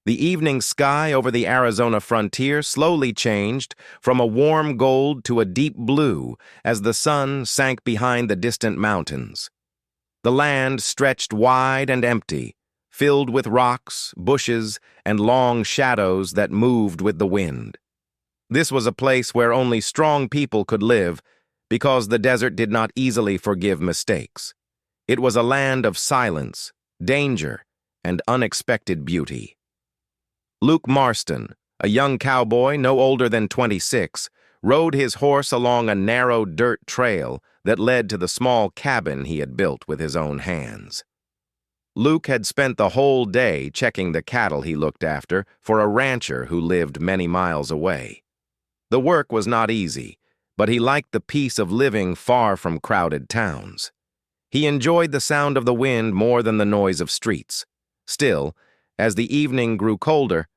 The evening sky over the Arizona frontier slowly changed from a warm gold to a deep blue as the sun sank behind the distant mountains. The land stretched wide and empty, filled with rocks, bushes, and long shadows that moved with the wind. This was a place where only strong people could live because the desert did not easily forgive mistakes. It was a land of silence, danger, and unexpected beauty. Luke Marston, a young cowboy no older than 26, rode his horse along a narrow dirt trail that led to the small cabin he had built with his own hands. Luke had spent the whole day checking the cattle he looked after for a rancher who lived many miles away. The work was not easy, but he liked the peace of living far from crowded towns. He enjoyed the sound of the wind more than the noise of streets. Still, as the evening grew colder,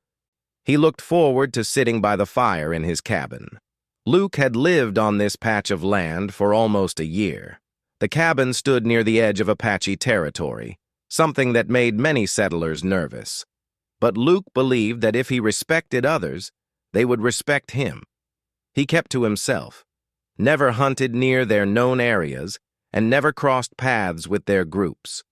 he looked forward to sitting by the fire in his cabin. Luke had lived on this patch of land for almost a year. The cabin stood near the edge of Apache territory, something that made many settlers nervous. But Luke believed that if he respected others, they would respect him. He kept to himself, never hunted near their known areas, and never crossed paths with their groups.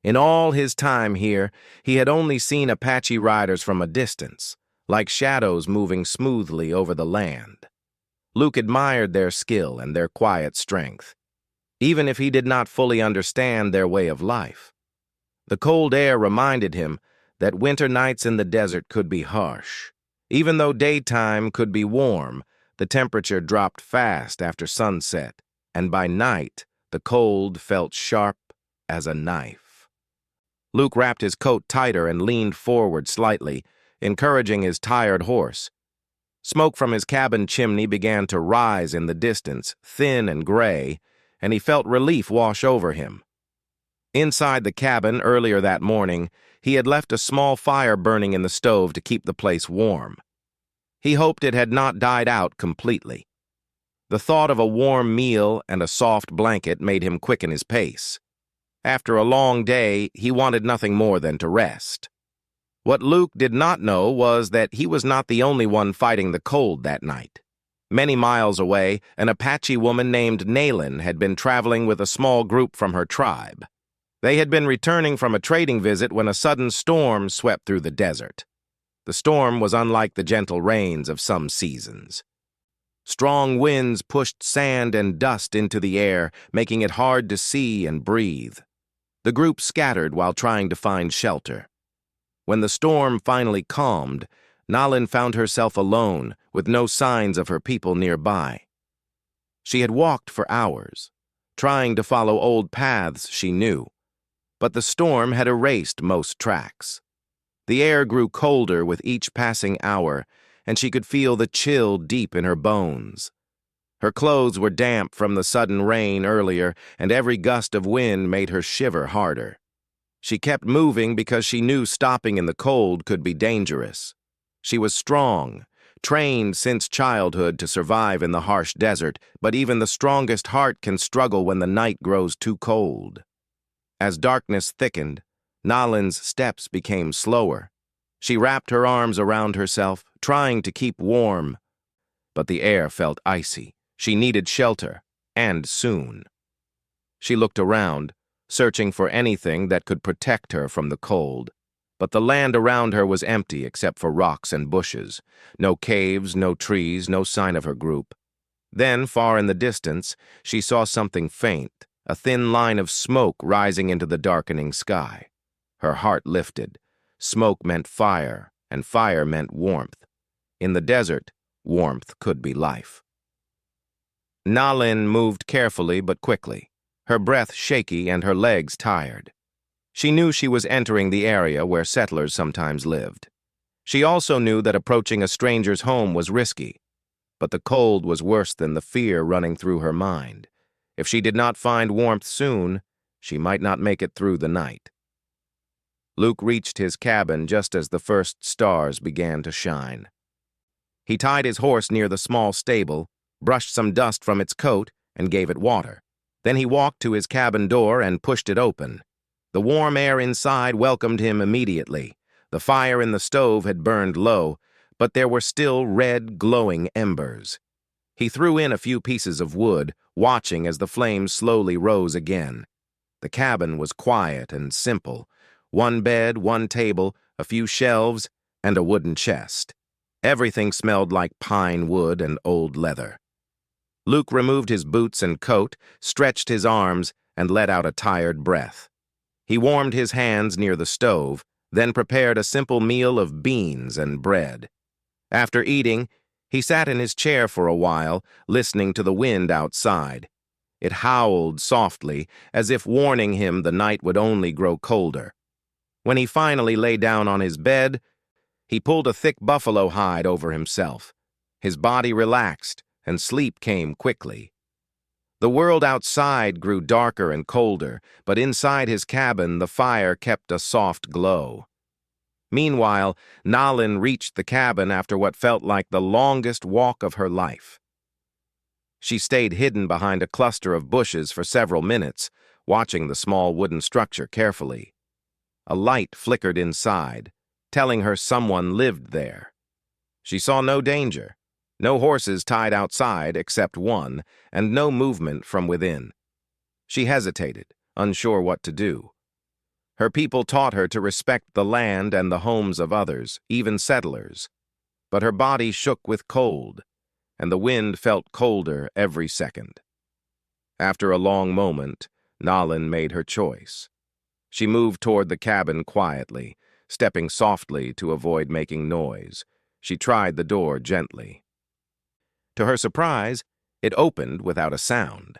In all his time here, he had only seen Apache riders from a distance, like shadows moving smoothly over the land. Luke admired their skill and their quiet strength, even if he did not fully understand their way of life. The cold air reminded him that winter nights in the desert could be harsh. Even though daytime could be warm, the temperature dropped fast after sunset, and by night, the cold felt sharp as a knife. Luke wrapped his coat tighter and leaned forward slightly, encouraging his tired horse. Smoke from his cabin chimney began to rise in the distance, thin and gray, and he felt relief wash over him. Inside the cabin earlier that morning, he had left a small fire burning in the stove to keep the place warm. He hoped it had not died out completely. The thought of a warm meal and a soft blanket made him quicken his pace. After a long day, he wanted nothing more than to rest. What Luke did not know was that he was not the only one fighting the cold that night. Many miles away, an Apache woman named Naylin had been traveling with a small group from her tribe. They had been returning from a trading visit when a sudden storm swept through the desert. The storm was unlike the gentle rains of some seasons. Strong winds pushed sand and dust into the air, making it hard to see and breathe. The group scattered while trying to find shelter. When the storm finally calmed, Naylin found herself alone, with no signs of her people nearby. She had walked for hours, trying to follow old paths she knew, but the storm had erased most tracks. The air grew colder with each passing hour, and she could feel the chill deep in her bones. Her clothes were damp from the sudden rain earlier, and every gust of wind made her shiver harder. She kept moving because she knew stopping in the cold could be dangerous. She was strong, trained since childhood to survive in the harsh desert, but even the strongest heart can struggle when the night grows too cold. As darkness thickened, Naylin's steps became slower. She wrapped her arms around herself, trying to keep warm. But the air felt icy. She needed shelter, and soon. She looked around, searching for anything that could protect her from the cold. But the land around her was empty except for rocks and bushes. No caves, no trees, no sign of her group. Then, far in the distance, she saw something faint, a thin line of smoke rising into the darkening sky. Her heart lifted. Smoke meant fire, and fire meant warmth. In the desert, warmth could be life. Naylin moved carefully but quickly, her breath shaky and her legs tired. She knew she was entering the area where settlers sometimes lived. She also knew that approaching a stranger's home was risky, but the cold was worse than the fear running through her mind. If she did not find warmth soon, she might not make it through the night. Luke reached his cabin just as the first stars began to shine. He tied his horse near the small stable, brushed some dust from its coat, and gave it water. Then he walked to his cabin door and pushed it open. The warm air inside welcomed him immediately. The fire in the stove had burned low, but there were still red, glowing embers. He threw in a few pieces of wood, watching as the flames slowly rose again. The cabin was quiet and simple. One bed, one table, a few shelves, and a wooden chest. Everything smelled like pine wood and old leather. Luke removed his boots and coat, stretched his arms, and let out a tired breath. He warmed his hands near the stove, then prepared a simple meal of beans and bread. After eating, he sat in his chair for a while, listening to the wind outside. It howled softly, as if warning him the night would only grow colder. When he finally lay down on his bed, he pulled a thick buffalo hide over himself. His body relaxed, and sleep came quickly. The world outside grew darker and colder, but inside his cabin the fire kept a soft glow. Meanwhile, Nalin reached the cabin after what felt like the longest walk of her life. She stayed hidden behind a cluster of bushes for several minutes, watching the small wooden structure carefully. A light flickered inside, telling her someone lived there. She saw no danger, no horses tied outside except one, and no movement from within. She hesitated, unsure what to do. Her people taught her to respect the land and the homes of others, even settlers. But her body shook with cold, and the wind felt colder every second. After a long moment, Nalin made her choice. She moved toward the cabin quietly, stepping softly to avoid making noise. She tried the door gently. To her surprise, it opened without a sound.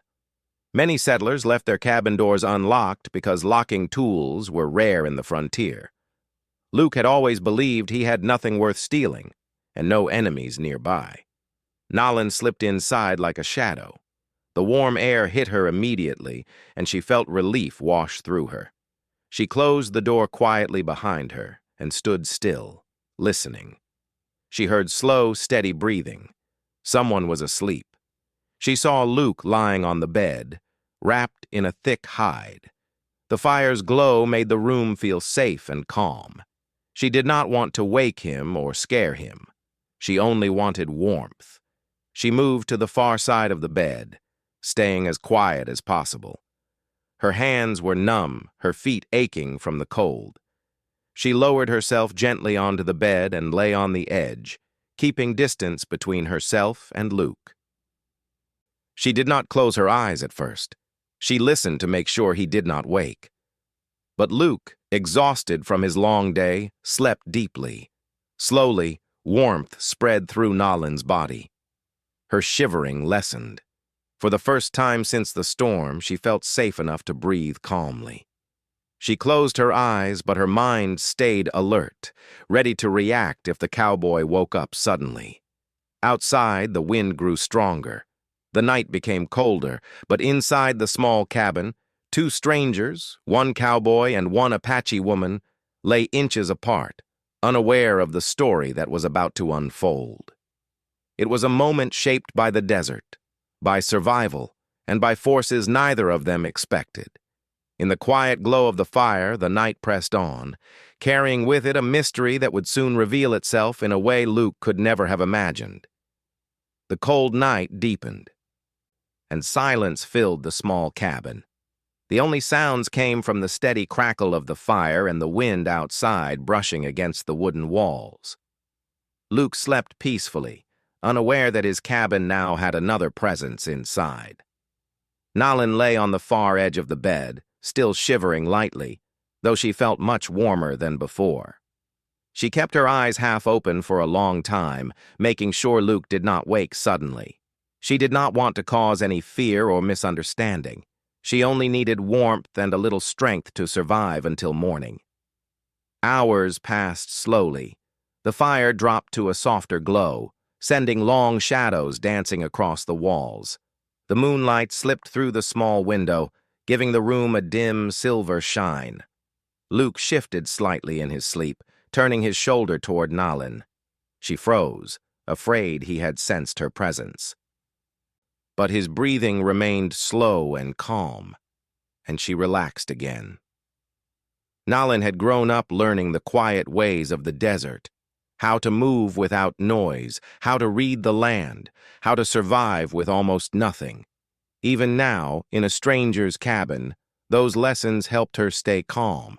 Many settlers left their cabin doors unlocked because locking tools were rare in the frontier. Luke had always believed he had nothing worth stealing, and no enemies nearby. Nalin slipped inside like a shadow. The warm air hit her immediately, and she felt relief wash through her. She closed the door quietly behind her and stood still, listening. She heard slow, steady breathing. Someone was asleep. She saw Luke lying on the bed, wrapped in a thick hide. The fire's glow made the room feel safe and calm. She did not want to wake him or scare him. She only wanted warmth. She moved to the far side of the bed, staying as quiet as possible. Her hands were numb, her feet aching from the cold. She lowered herself gently onto the bed and lay on the edge, keeping distance between herself and Luke. She did not close her eyes at first. She listened to make sure he did not wake. But Luke, exhausted from his long day, slept deeply. Slowly, warmth spread through Nalin's body. Her shivering lessened. For the first time since the storm, she felt safe enough to breathe calmly. She closed her eyes, but her mind stayed alert, ready to react if the cowboy woke up suddenly. Outside, the wind grew stronger. The night became colder, but inside the small cabin, two strangers, one cowboy and one Apache woman, lay inches apart, unaware of the story that was about to unfold. It was a moment shaped by the desert, by survival, and by forces neither of them expected. In the quiet glow of the fire, the night pressed on, carrying with it a mystery that would soon reveal itself in a way Luke could never have imagined. The cold night deepened, and silence filled the small cabin. The only sounds came from the steady crackle of the fire and the wind outside brushing against the wooden walls. Luke slept peacefully, unaware that his cabin now had another presence inside. Nalin lay on the far edge of the bed, still shivering lightly, though she felt much warmer than before. She kept her eyes half open for a long time, making sure Luke did not wake suddenly. She did not want to cause any fear or misunderstanding. She only needed warmth and a little strength to survive until morning. Hours passed slowly. The fire dropped to a softer glow, sending long shadows dancing across the walls. The moonlight slipped through the small window, giving the room a dim silver shine. Luke shifted slightly in his sleep, turning his shoulder toward Nalin. She froze, afraid he had sensed her presence. But his breathing remained slow and calm, and she relaxed again. Nalin had grown up learning the quiet ways of the desert, how to move without noise, how to read the land, how to survive with almost nothing. Even now, in a stranger's cabin, those lessons helped her stay calm.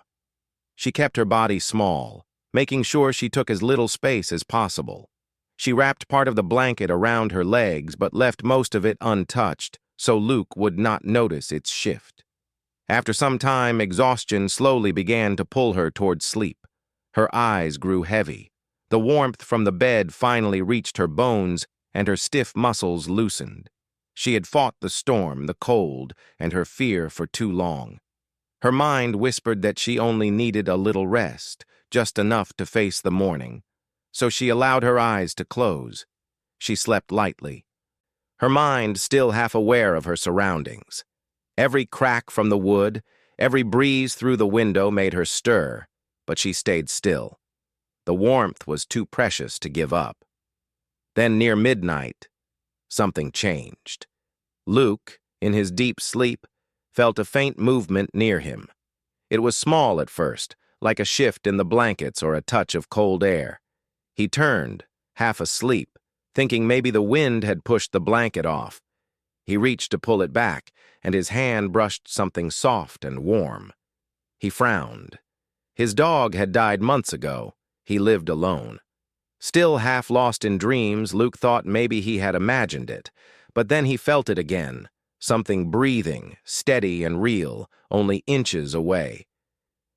She kept her body small, making sure she took as little space as possible. She wrapped part of the blanket around her legs but left most of it untouched, so Luke would not notice its shift. After some time, exhaustion slowly began to pull her toward sleep. Her eyes grew heavy. The warmth from the bed finally reached her bones, and her stiff muscles loosened. She had fought the storm, the cold, and her fear for too long. Her mind whispered that she only needed a little rest, just enough to face the morning. So she allowed her eyes to close. She slept lightly, her mind still half aware of her surroundings. Every crack from the wood, every breeze through the window made her stir, but she stayed still. The warmth was too precious to give up. Then near midnight, something changed. Luke, in his deep sleep, felt a faint movement near him. It was small at first, like a shift in the blankets or a touch of cold air. He turned, half asleep, thinking maybe the wind had pushed the blanket off. He reached to pull it back, and his hand brushed something soft and warm. He frowned. His dog had died months ago. He lived alone. Still half lost in dreams, Luke thought maybe he had imagined it, but then he felt it again, something breathing, steady and real, only inches away.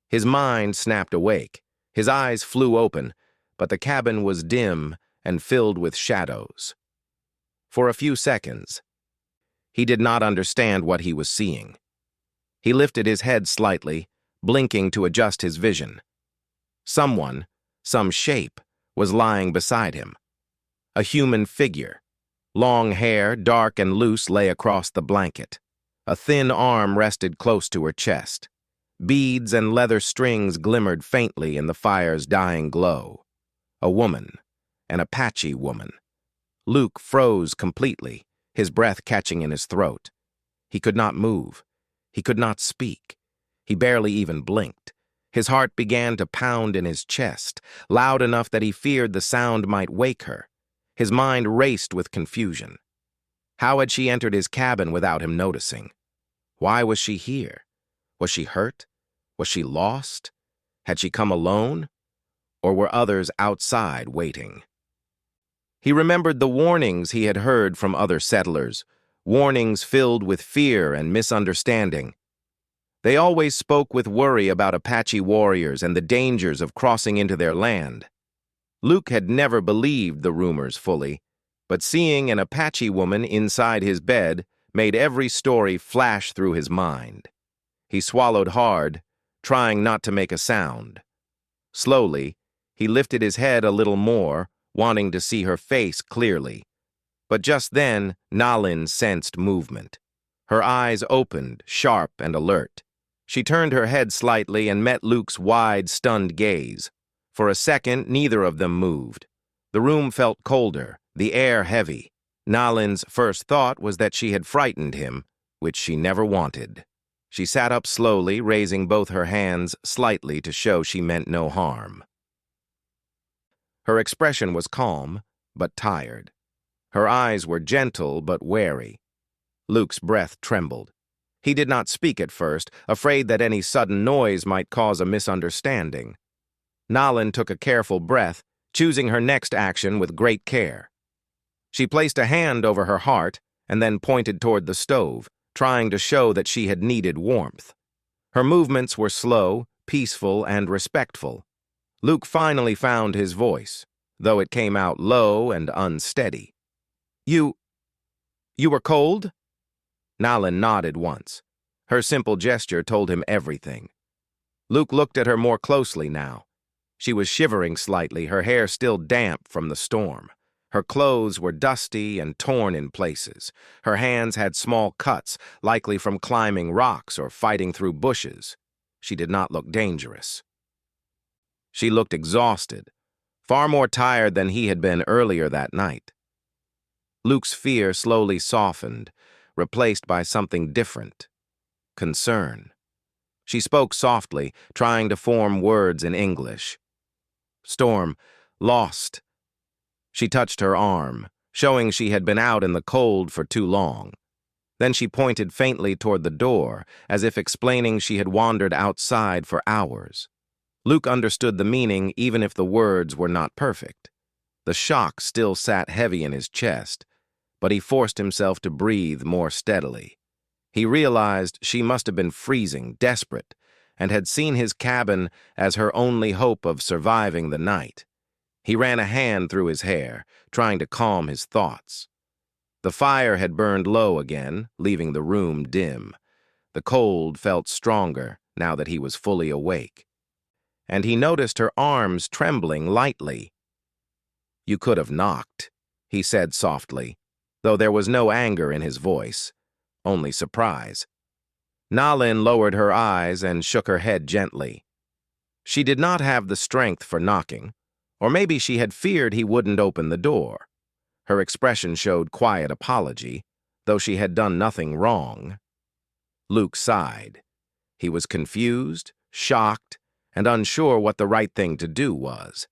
His mind snapped awake. His eyes flew open, but the cabin was dim and filled with shadows. For a few seconds, he did not understand what he was seeing. He lifted his head slightly, blinking to adjust his vision. Someone, some shape, was lying beside him. A human figure. Long hair, dark and loose, lay across the blanket. A thin arm rested close to her chest. Beads and leather strings glimmered faintly in the fire's dying glow. A woman, an Apache woman. Luke froze completely, his breath catching in his throat. He could not move. He could not speak. He barely even blinked. His heart began to pound in his chest, loud enough that he feared the sound might wake her. His mind raced with confusion. How had she entered his cabin without him noticing? Why was she here? Was she hurt? Was she lost? Had she come alone? Or were others outside waiting? He remembered the warnings he had heard from other settlers, warnings filled with fear and misunderstanding. They always spoke with worry about Apache warriors and the dangers of crossing into their land. Luke had never believed the rumors fully, but seeing an Apache woman inside his bed made every story flash through his mind. He swallowed hard, trying not to make a sound. Slowly, he lifted his head a little more, wanting to see her face clearly. But just then, Nalin sensed movement. Her eyes opened, sharp and alert. She turned her head slightly and met Luke's wide, stunned gaze. For a second, neither of them moved. The room felt colder, the air heavy. Nalin's first thought was that she had frightened him, which she never wanted. She sat up slowly, raising both her hands slightly to show she meant no harm. Her expression was calm, but tired. Her eyes were gentle but wary. Luke's breath trembled. He did not speak at first, afraid that any sudden noise might cause a misunderstanding. Nalin took a careful breath, choosing her next action with great care. She placed a hand over her heart and then pointed toward the stove, trying to show that she had needed warmth. Her movements were slow, peaceful, and respectful. Luke finally found his voice, though it came out low and unsteady. You were cold?" Nalin nodded once. Her simple gesture told him everything. Luke looked at her more closely now. She was shivering slightly, her hair still damp from the storm. Her clothes were dusty and torn in places. Her hands had small cuts, likely from climbing rocks or fighting through bushes. She did not look dangerous. She looked exhausted, far more tired than he had been earlier that night. Luke's fear slowly softened, replaced by something different: concern. She spoke softly, trying to form words in English. "Storm. Lost." She touched her arm, showing she had been out in the cold for too long. Then she pointed faintly toward the door, as if explaining she had wandered outside for hours. Luke understood the meaning even if the words were not perfect. The shock still sat heavy in his chest, but he forced himself to breathe more steadily. He realized she must have been freezing, desperate, and had seen his cabin as her only hope of surviving the night. He ran a hand through his hair, trying to calm his thoughts. The fire had burned low again, leaving the room dim. The cold felt stronger now that he was fully awake. And he noticed her arms trembling lightly. "You could have knocked," he said softly, though there was no anger in his voice, only surprise. Nalin lowered her eyes and shook her head gently. She did not have the strength for knocking, or maybe she had feared he wouldn't open the door. Her expression showed quiet apology, though she had done nothing wrong. Luke sighed. He was confused, shocked, and unsure what the right thing to do was.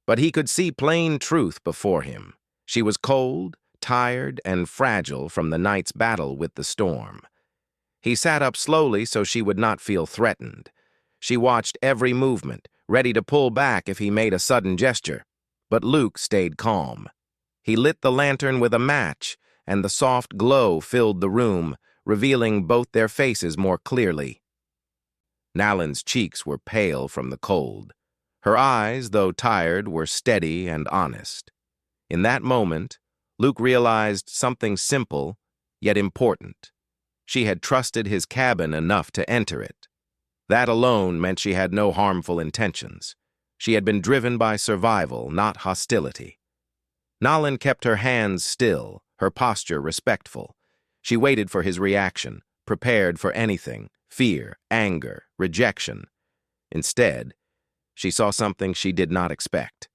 But he could see plain truth before him. She was cold, tired, and fragile from the night's battle with the storm. He sat up slowly so she would not feel threatened. She watched every movement, ready to pull back if he made a sudden gesture. But Luke stayed calm. He lit the lantern with a match, and the soft glow filled the room, revealing both their faces more clearly. Nalin's cheeks were pale from the cold. Her eyes, though tired, were steady and honest. In that moment, Luke realized something simple, yet important. She had trusted his cabin enough to enter it. That alone meant she had no harmful intentions. She had been driven by survival, not hostility. Nalin kept her hands still, her posture respectful. She waited for his reaction, prepared for anything: fear, anger, rejection. Instead, she saw something she did not expect.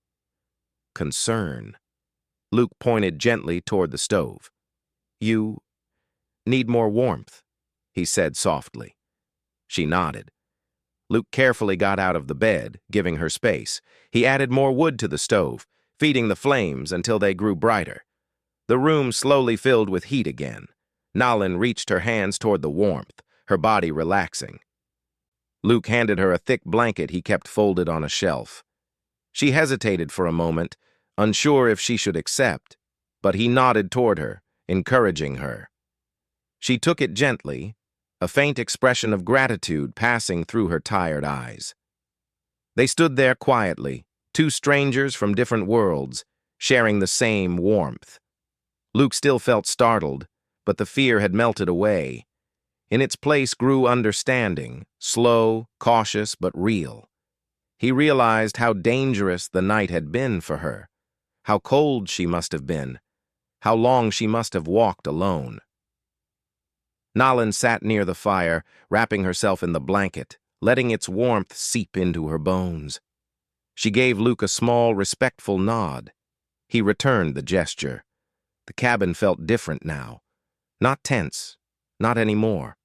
Concern. Luke pointed gently toward the stove. "You need more warmth," he said softly. She nodded. Luke carefully got out of the bed, giving her space. He added more wood to the stove, feeding the flames until they grew brighter. The room slowly filled with heat again. Nalin reached her hands toward the warmth, her body relaxing. Luke handed her a thick blanket he kept folded on a shelf. She hesitated for a moment, unsure if she should accept, but he nodded toward her, encouraging her. She took it gently, a faint expression of gratitude passing through her tired eyes. They stood there quietly, two strangers from different worlds, sharing the same warmth. Luke still felt startled, but the fear had melted away. In its place grew understanding, slow, cautious, but real. He realized how dangerous the night had been for her, how cold she must have been, how long she must have walked alone. Nalin sat near the fire, wrapping herself in the blanket, letting its warmth seep into her bones. She gave Luke a small, respectful nod. He returned the gesture. The cabin felt different now. Not tense, not anymore.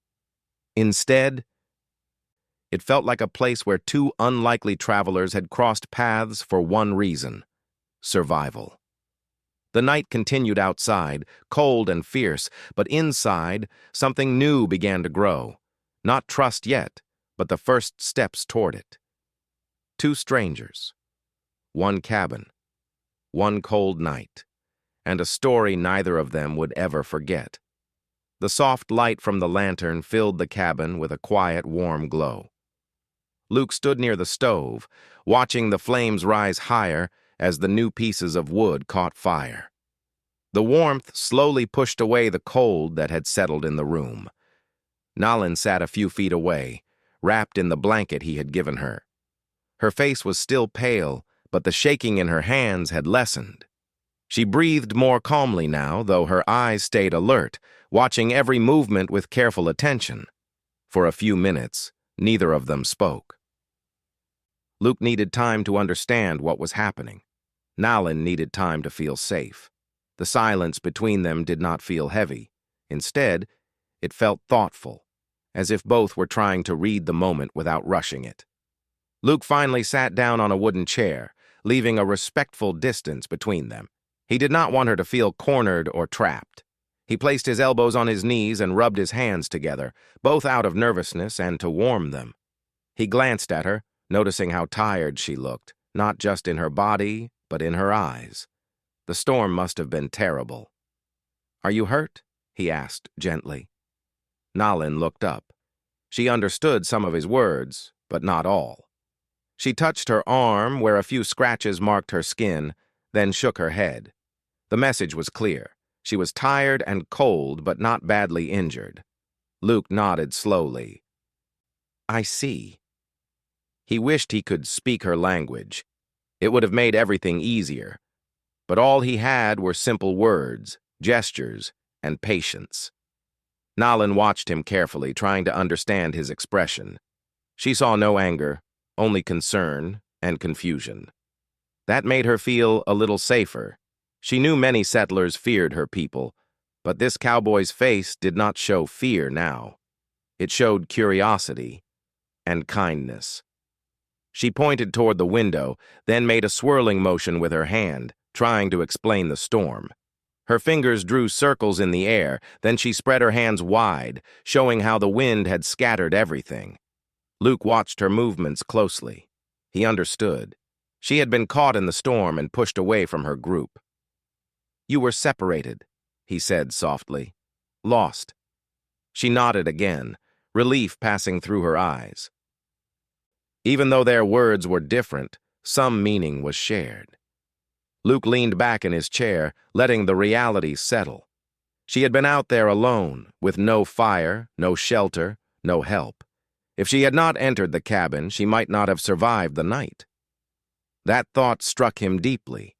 Instead, it felt like a place where two unlikely travelers had crossed paths for one reason: survival. The night continued outside, cold and fierce, but inside, something new began to grow. Not trust yet, but the first steps toward it. Two strangers, one cabin, one cold night, and a story neither of them would ever forget. The soft light from the lantern filled the cabin with a quiet, warm glow. Luke stood near the stove, watching the flames rise higher as the new pieces of wood caught fire. The warmth slowly pushed away the cold that had settled in the room. Nalin sat a few feet away, wrapped in the blanket he had given her. Her face was still pale, but the shaking in her hands had lessened. She breathed more calmly now, though her eyes stayed alert, watching every movement with careful attention. For a few minutes, neither of them spoke. Luke needed time to understand what was happening. Nalin needed time to feel safe. The silence between them did not feel heavy. Instead, it felt thoughtful, as if both were trying to read the moment without rushing it. Luke finally sat down on a wooden chair, leaving a respectful distance between them. He did not want her to feel cornered or trapped. He placed his elbows on his knees and rubbed his hands together, both out of nervousness and to warm them. He glanced at her, noticing how tired she looked, not just in her body, but in her eyes. The storm must have been terrible. "Are you hurt?" he asked gently. Nalin looked up. She understood some of his words, but not all. She touched her arm where a few scratches marked her skin, then shook her head. The message was clear. She was tired and cold, but not badly injured. Luke nodded slowly. "I see." He wished he could speak her language. It would have made everything easier. But all he had were simple words, gestures, and patience. Nalin watched him carefully, trying to understand his expression. She saw no anger, only concern and confusion. That made her feel a little safer. She knew many settlers feared her people, but this cowboy's face did not show fear now. It showed curiosity and kindness. She pointed toward the window, then made a swirling motion with her hand, trying to explain the storm. Her fingers drew circles in the air, then she spread her hands wide, showing how the wind had scattered everything. Luke watched her movements closely. He understood. She had been caught in the storm and pushed away from her group. "You were separated," he said softly. "Lost." She nodded again, relief passing through her eyes. Even though their words were different, some meaning was shared. Luke leaned back in his chair, letting the reality settle. She had been out there alone, with no fire, no shelter, no help. If she had not entered the cabin, she might not have survived the night. That thought struck him deeply.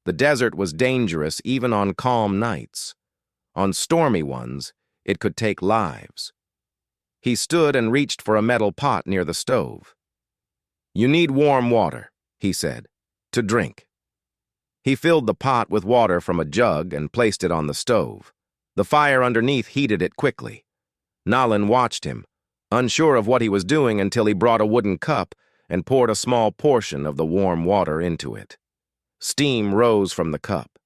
The desert was dangerous even on calm nights. On stormy ones, it could take lives. He stood and reached for a metal pot near the stove. "You need warm water," he said, "to drink." He filled the pot with water from a jug and placed it on the stove. The fire underneath heated it quickly. Nalin watched him, unsure of what he was doing until he brought a wooden cup and poured a small portion of the warm water into it. Steam rose from the cup.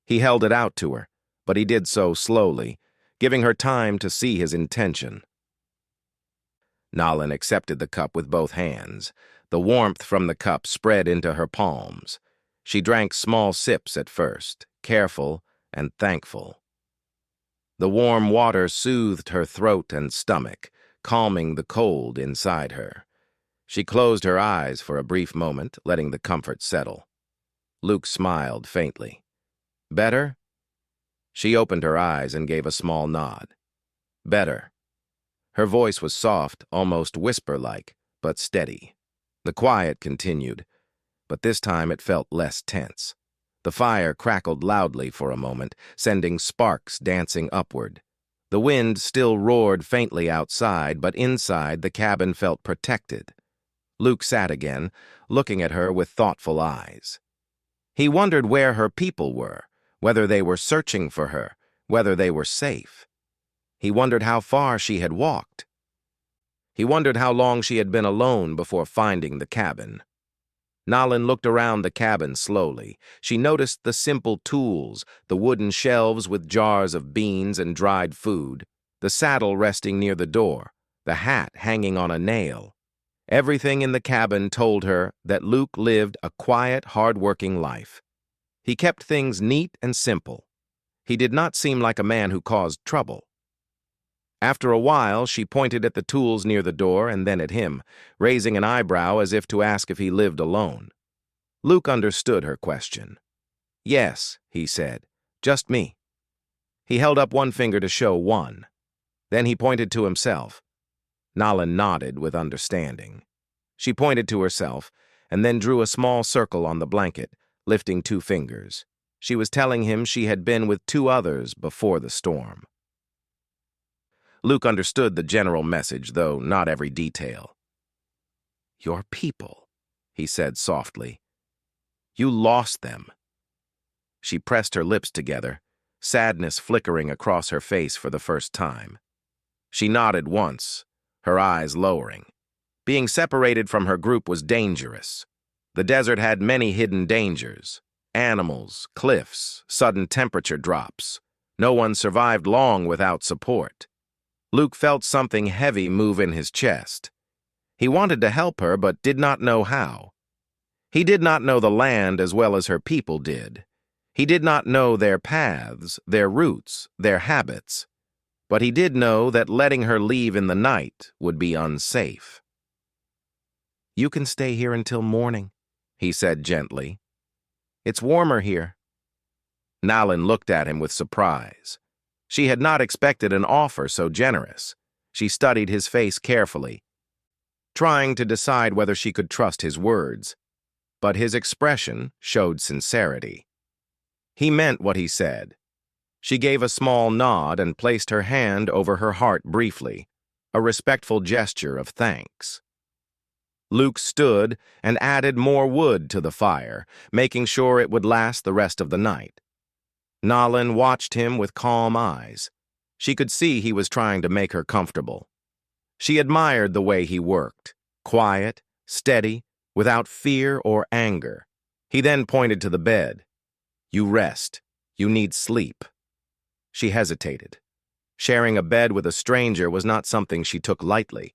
He held it out to her, but he did so slowly, giving her time to see his intention. Nalin accepted the cup with both hands. The warmth from the cup spread into her palms. She drank small sips at first, careful and thankful. The warm water soothed her throat and stomach, calming the cold inside her. She closed her eyes for a brief moment, letting the comfort settle. Luke smiled faintly. "Better?" She opened her eyes and gave a small nod. "Better." Her voice was soft, almost whisper-like, but steady. The quiet continued, but this time it felt less tense. The fire crackled loudly for a moment, sending sparks dancing upward. The wind still roared faintly outside, but inside the cabin felt protected. Luke sat again, looking at her with thoughtful eyes. He wondered where her people were, whether they were searching for her, whether they were safe. He wondered how far she had walked. He wondered how long she had been alone before finding the cabin. Nalin looked around the cabin slowly. She noticed the simple tools, the wooden shelves with jars of beans and dried food, the saddle resting near the door, the hat hanging on a nail. Everything in the cabin told her that Luke lived a quiet, hard-working life. He kept things neat and simple. He did not seem like a man who caused trouble. After a while, she pointed at the tools near the door and then at him, raising an eyebrow as if to ask if he lived alone. Luke understood her question. "Yes," he said, "just me." He held up one finger to show one. Then he pointed to himself. Nalin nodded with understanding. She pointed to herself, and then drew a small circle on the blanket, lifting 2 fingers. She was telling him she had been with 2 others before the storm. Luke understood the general message, though not every detail. "Your people," he said softly. "You lost them." She pressed her lips together, sadness flickering across her face for the first time. She nodded once, her eyes lowering. Being separated from her group was dangerous. The desert had many hidden dangers: animals, cliffs, sudden temperature drops. No one survived long without support. Luke felt something heavy move in his chest. He wanted to help her, but did not know how. He did not know the land as well as her people did. He did not know their paths, their routes, their habits. But he did know that letting her leave in the night would be unsafe. "You can stay here until morning," he said gently. "It's warmer here." Nalin looked at him with surprise. She had not expected an offer so generous. She studied his face carefully, trying to decide whether she could trust his words. But his expression showed sincerity. He meant what he said. She gave a small nod and placed her hand over her heart briefly, a respectful gesture of thanks. Luke stood and added more wood to the fire, making sure it would last the rest of the night. Nalin watched him with calm eyes. She could see he was trying to make her comfortable. She admired the way he worked, quiet, steady, without fear or anger. He then pointed to the bed. "You rest. You need sleep." She hesitated. Sharing a bed with a stranger was not something she took lightly,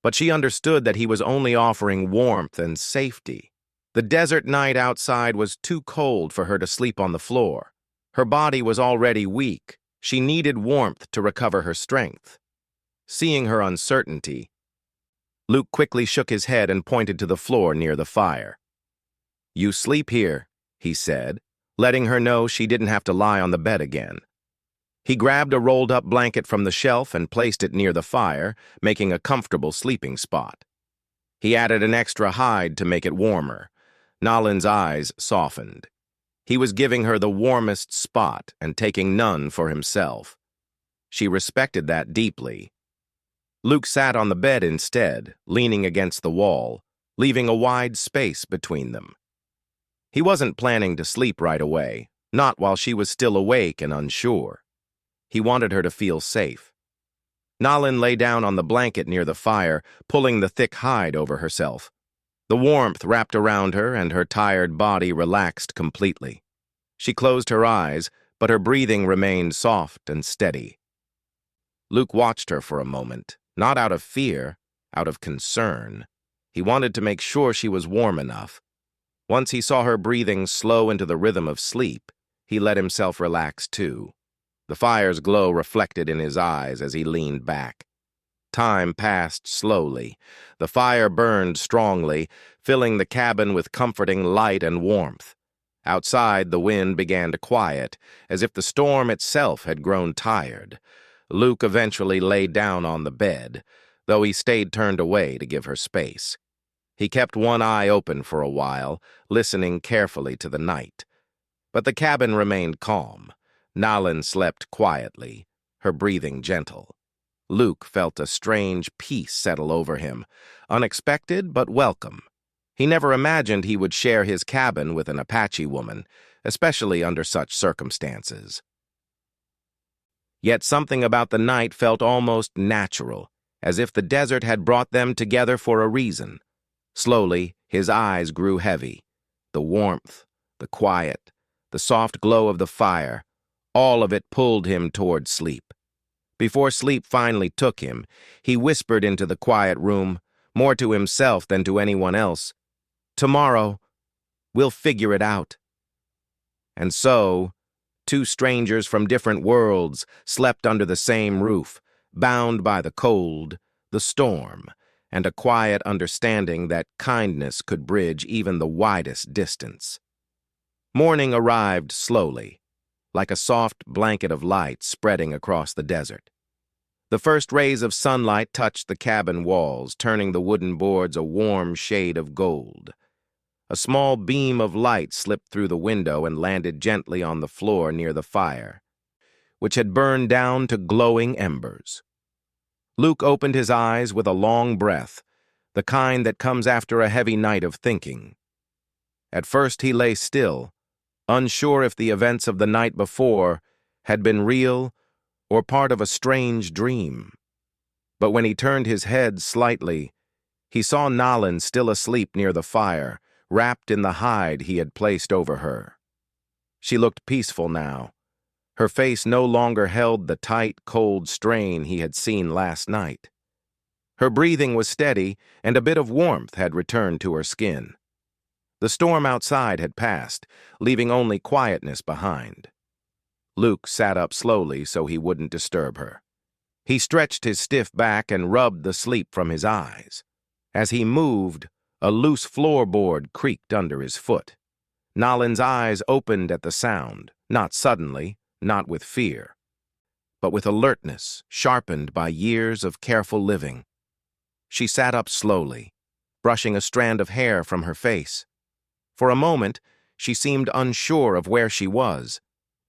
but she understood that he was only offering warmth and safety. The desert night outside was too cold for her to sleep on the floor. Her body was already weak. She needed warmth to recover her strength. Seeing her uncertainty, Luke quickly shook his head and pointed to the floor near the fire. "You sleep here," he said, letting her know she didn't have to lie on the bed again. He grabbed a rolled-up blanket from the shelf and placed it near the fire, making a comfortable sleeping spot. He added an extra hide to make it warmer. Nalin's eyes softened. He was giving her the warmest spot and taking none for himself. She respected that deeply. Luke sat on the bed instead, leaning against the wall, leaving a wide space between them. He wasn't planning to sleep right away, not while she was still awake and unsure. He wanted her to feel safe. Nalin lay down on the blanket near the fire, pulling the thick hide over herself. The warmth wrapped around her and her tired body relaxed completely. She closed her eyes, but her breathing remained soft and steady. Luke watched her for a moment, not out of fear, out of concern. He wanted to make sure she was warm enough. Once he saw her breathing slow into the rhythm of sleep, he let himself relax too. The fire's glow reflected in his eyes as he leaned back. Time passed slowly. The fire burned strongly, filling the cabin with comforting light and warmth. Outside, the wind began to quiet, as if the storm itself had grown tired. Luke eventually lay down on the bed, though he stayed turned away to give her space. He kept one eye open for a while, listening carefully to the night. But the cabin remained calm. Nalin slept quietly, her breathing gentle. Luke felt a strange peace settle over him, unexpected but welcome. He never imagined he would share his cabin with an Apache woman, especially under such circumstances. Yet something about the night felt almost natural, as if the desert had brought them together for a reason. Slowly, his eyes grew heavy. The warmth, the quiet, the soft glow of the fire, all of it pulled him toward sleep. Before sleep finally took him, he whispered into the quiet room, more to himself than to anyone else, "Tomorrow, we'll figure it out." And so, two strangers from different worlds slept under the same roof, bound by the cold, the storm, and a quiet understanding that kindness could bridge even the widest distance. Morning arrived slowly, like a soft blanket of light spreading across the desert. The first rays of sunlight touched the cabin walls, turning the wooden boards a warm shade of gold. A small beam of light slipped through the window and landed gently on the floor near the fire, which had burned down to glowing embers. Luke opened his eyes with a long breath, the kind that comes after a heavy night of thinking. At first he lay still, unsure if the events of the night before had been real or part of a strange dream. But when he turned his head slightly, he saw Nalin still asleep near the fire, wrapped in the hide he had placed over her. She looked peaceful now. Her face no longer held the tight, cold strain he had seen last night. Her breathing was steady, and a bit of warmth had returned to her skin. The storm outside had passed, leaving only quietness behind. Luke sat up slowly so he wouldn't disturb her. He stretched his stiff back and rubbed the sleep from his eyes. As he moved, a loose floorboard creaked under his foot. Nalin's eyes opened at the sound, not suddenly, not with fear, but with alertness sharpened by years of careful living. She sat up slowly, brushing a strand of hair from her face. For a moment, she seemed unsure of where she was,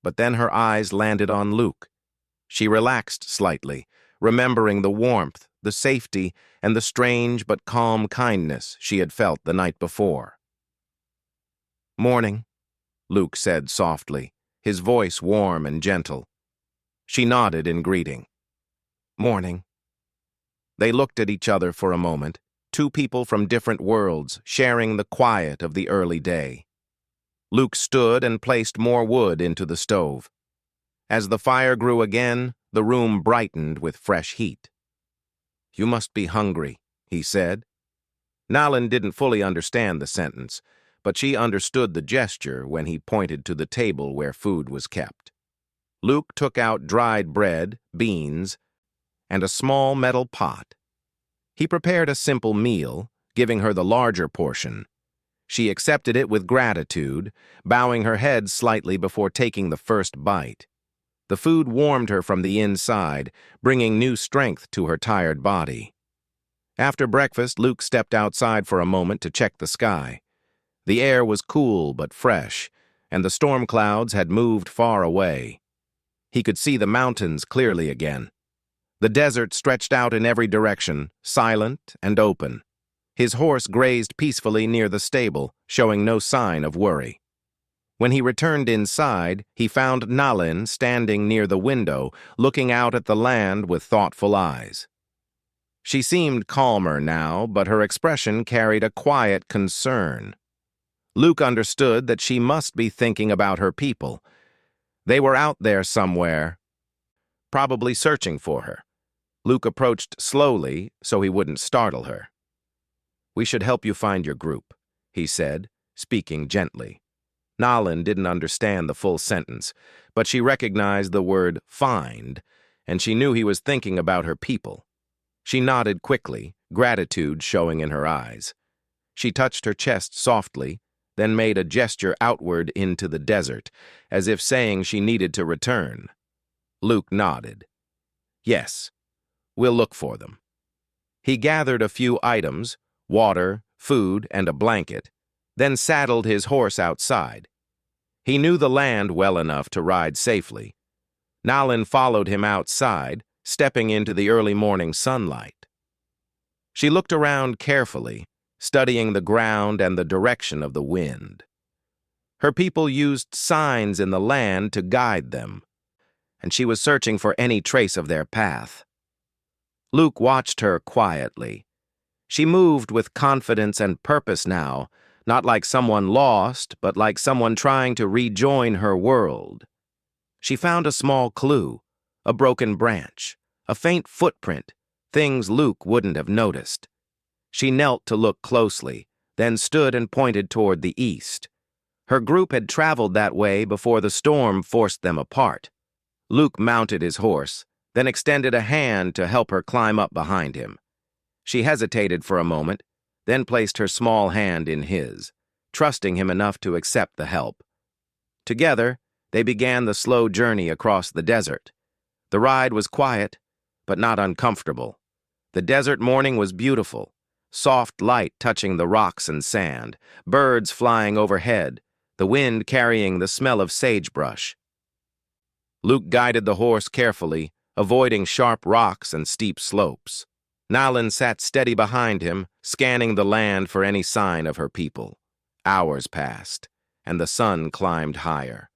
but then her eyes landed on Luke. She relaxed slightly, remembering the warmth, the safety, and the strange but calm kindness she had felt the night before. "Morning," Luke said softly, his voice warm and gentle. She nodded in greeting. "Morning." They looked at each other for a moment, two people from different worlds sharing the quiet of the early day. Luke stood and placed more wood into the stove. As the fire grew again, the room brightened with fresh heat. "You must be hungry," he said. Nalin didn't fully understand the sentence, but she understood the gesture when he pointed to the table where food was kept. Luke took out dried bread, beans, and a small metal pot. He prepared a simple meal, giving her the larger portion. She accepted it with gratitude, bowing her head slightly before taking the first bite. The food warmed her from the inside, bringing new strength to her tired body. After breakfast, Luke stepped outside for a moment to check the sky. The air was cool but fresh, and the storm clouds had moved far away. He could see the mountains clearly again. The desert stretched out in every direction, silent and open. His horse grazed peacefully near the stable, showing no sign of worry. When he returned inside, he found Nalin standing near the window, looking out at the land with thoughtful eyes. She seemed calmer now, but her expression carried a quiet concern. Luke understood that she must be thinking about her people. They were out there somewhere, probably searching for her. Luke approached slowly so he wouldn't startle her. "We should help you find your group," he said, speaking gently. Nalin didn't understand the full sentence, but she recognized the word find, and she knew he was thinking about her people. She nodded quickly, gratitude showing in her eyes. She touched her chest softly, then made a gesture outward into the desert, as if saying she needed to return. Luke nodded. "Yes, we'll look for them." He gathered a few items, water, food, and a blanket, then saddled his horse outside. He knew the land well enough to ride safely. Nalin followed him outside, stepping into the early morning sunlight. She looked around carefully, studying the ground and the direction of the wind. Her people used signs in the land to guide them, and she was searching for any trace of their path. Luke watched her quietly. She moved with confidence and purpose now, not like someone lost, but like someone trying to rejoin her world. She found a small clue, a broken branch, a faint footprint, things Luke wouldn't have noticed. She knelt to look closely, then stood and pointed toward the east. Her group had traveled that way before the storm forced them apart. Luke mounted his horse, then extended a hand to help her climb up behind him. She hesitated for a moment, then placed her small hand in his, trusting him enough to accept the help. Together, they began the slow journey across the desert. The ride was quiet, but not uncomfortable. The desert morning was beautiful, soft light touching the rocks and sand, birds flying overhead, the wind carrying the smell of sagebrush. Luke guided the horse carefully, avoiding sharp rocks and steep slopes. Nalin sat steady behind him, scanning the land for any sign of her people. Hours passed, and the sun climbed higher.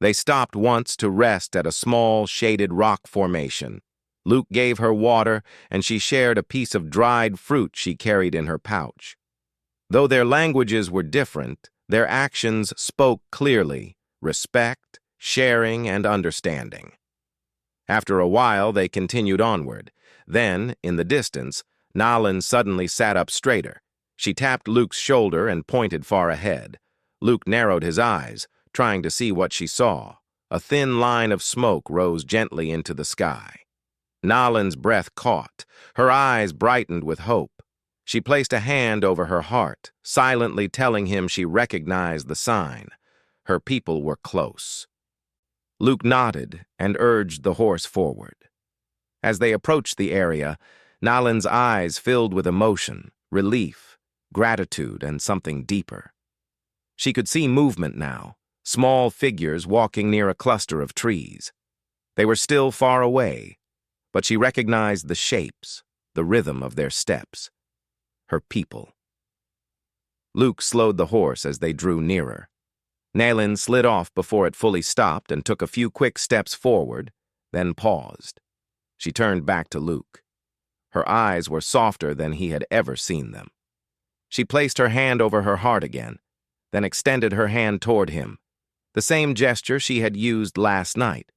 They stopped once to rest at a small, shaded rock formation. Luke gave her water, and she shared a piece of dried fruit she carried in her pouch. Though their languages were different, their actions spoke clearly: respect, sharing, and understanding. After a while, they continued onward. Then, in the distance, Nalin suddenly sat up straighter. She tapped Luke's shoulder and pointed far ahead. Luke narrowed his eyes, trying to see what she saw. A thin line of smoke rose gently into the sky. Nalin's breath caught. Her eyes brightened with hope. She placed a hand over her heart, silently telling him she recognized the sign. Her people were close. Luke nodded and urged the horse forward. As they approached the area, Nalin's eyes filled with emotion, relief, gratitude, and something deeper. She could see movement now, small figures walking near a cluster of trees. They were still far away, but she recognized the shapes, the rhythm of their steps. Her people. Luke slowed the horse as they drew nearer. Nalin slid off before it fully stopped and took a few quick steps forward, then paused. She turned back to Luke. Her eyes were softer than he had ever seen them. She placed her hand over her heart again, then extended her hand toward him, the same gesture she had used last night,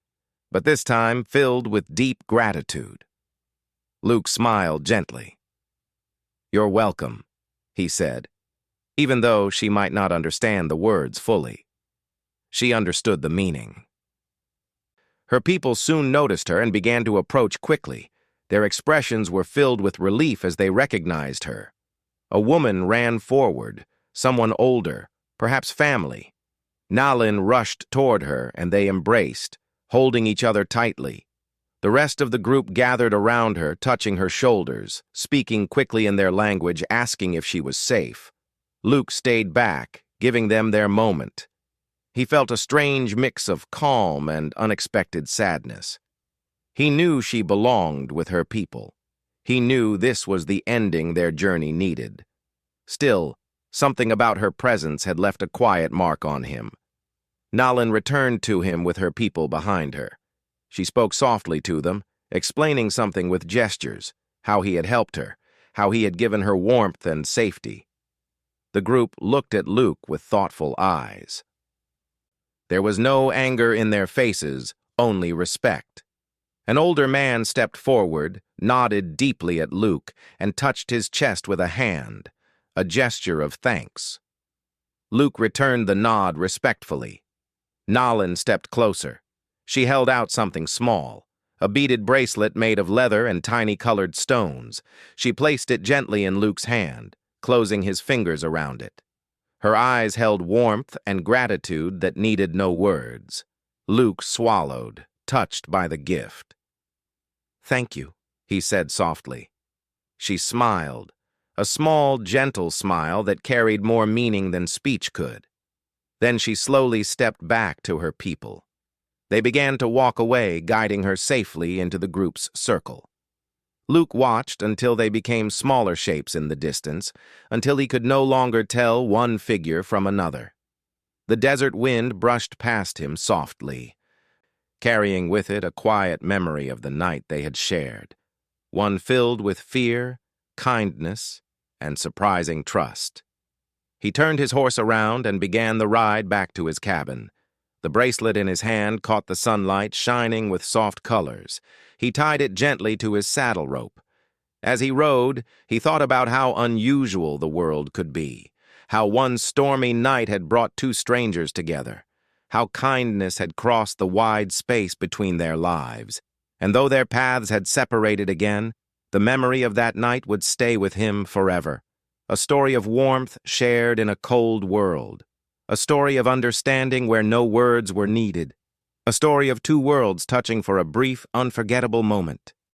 but this time filled with deep gratitude. Luke smiled gently. "You're welcome," he said, even though she might not understand the words fully. She understood the meaning. Her people soon noticed her and began to approach quickly. Their expressions were filled with relief as they recognized her. A woman ran forward, someone older, perhaps family. Nalin rushed toward her, and they embraced, holding each other tightly. The rest of the group gathered around her, touching her shoulders, speaking quickly in their language, asking if she was safe. Luke stayed back, giving them their moment. He felt a strange mix of calm and unexpected sadness. He knew she belonged with her people. He knew this was the ending their journey needed. Still, something about her presence had left a quiet mark on him. Nalin returned to him with her people behind her. She spoke softly to them, explaining something with gestures, how he had helped her, how he had given her warmth and safety. The group looked at Luke with thoughtful eyes. There was no anger in their faces, only respect. An older man stepped forward, nodded deeply at Luke, and touched his chest with a hand, a gesture of thanks. Luke returned the nod respectfully. Nalin stepped closer. She held out something small, a beaded bracelet made of leather and tiny colored stones. She placed it gently in Luke's hand, closing his fingers around it. Her eyes held warmth and gratitude that needed no words. Luke swallowed, touched by the gift. "Thank you," he said softly. She smiled, a small, gentle smile that carried more meaning than speech could. Then she slowly stepped back to her people. They began to walk away, guiding her safely into the group's circle. Luke watched until they became smaller shapes in the distance, until he could no longer tell one figure from another. The desert wind brushed past him softly, carrying with it a quiet memory of the night they had shared, one filled with fear, kindness, and surprising trust. He turned his horse around and began the ride back to his cabin. The bracelet in his hand caught the sunlight, shining with soft colors. He tied it gently to his saddle rope. As he rode, he thought about how unusual the world could be, how one stormy night had brought two strangers together, how kindness had crossed the wide space between their lives, and though their paths had separated again, the memory of that night would stay with him forever. A story of warmth shared in a cold world. A story of understanding where no words were needed. A story of two worlds touching for a brief, unforgettable moment.